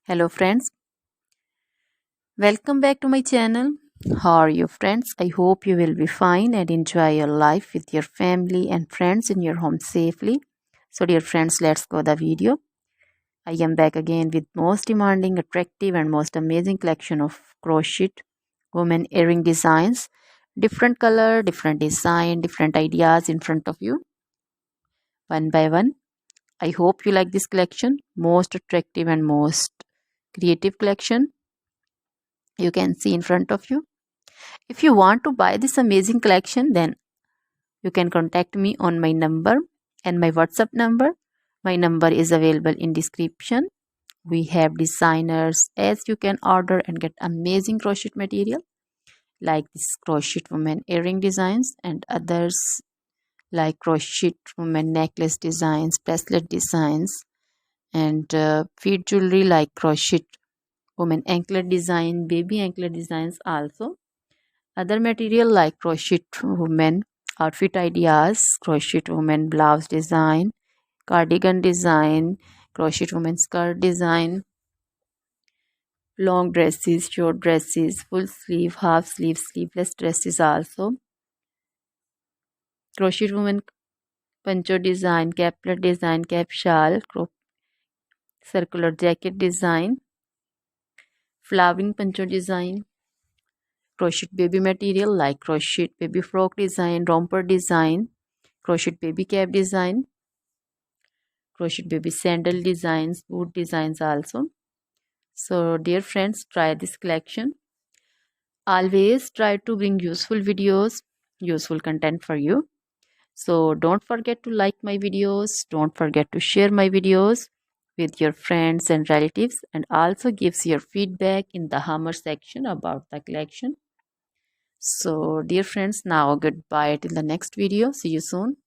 Hello friends, welcome back to my channel. How are you friends? I hope you will be fine and enjoy your life with your family and friends in your home safely. So dear friends, let's go the video. I am back again with most demanding, attractive and most amazing collection of crochet women earring designs. Different color, different design, different ideas in front of you. One by one. I hope you like this collection. Most attractive and most creative collection you can see in front of you. If you want to buy this amazing collection, then you can contact me on my number and my WhatsApp number. My number is available in description. We have designers as you can order and get amazing crochet material like this crochet woman earring designs and others like crochet woman necklace designs, bracelet designs and feet jewelry like crochet woman anklet design, baby anklet designs also. Other material like crochet women outfit ideas, crochet women blouse design, cardigan design, crochet women skirt design, long dresses, short dresses, full sleeve, half sleeve, sleeveless dresses also. Crochet women poncho design, caplet design, cap shawl, circular jacket design, flowering poncho design, crochet baby material like crochet baby frock design, romper design, crochet baby cap design, crochet baby sandal designs, boot designs also. So dear friends, try this collection. Always try to bring useful videos, useful content for you. So don't forget to like my videos, don't forget to share my videos with your friends and relatives, and also gives your feedback in the hammer section about the collection. So dear friends, now goodbye till the next video. See you soon.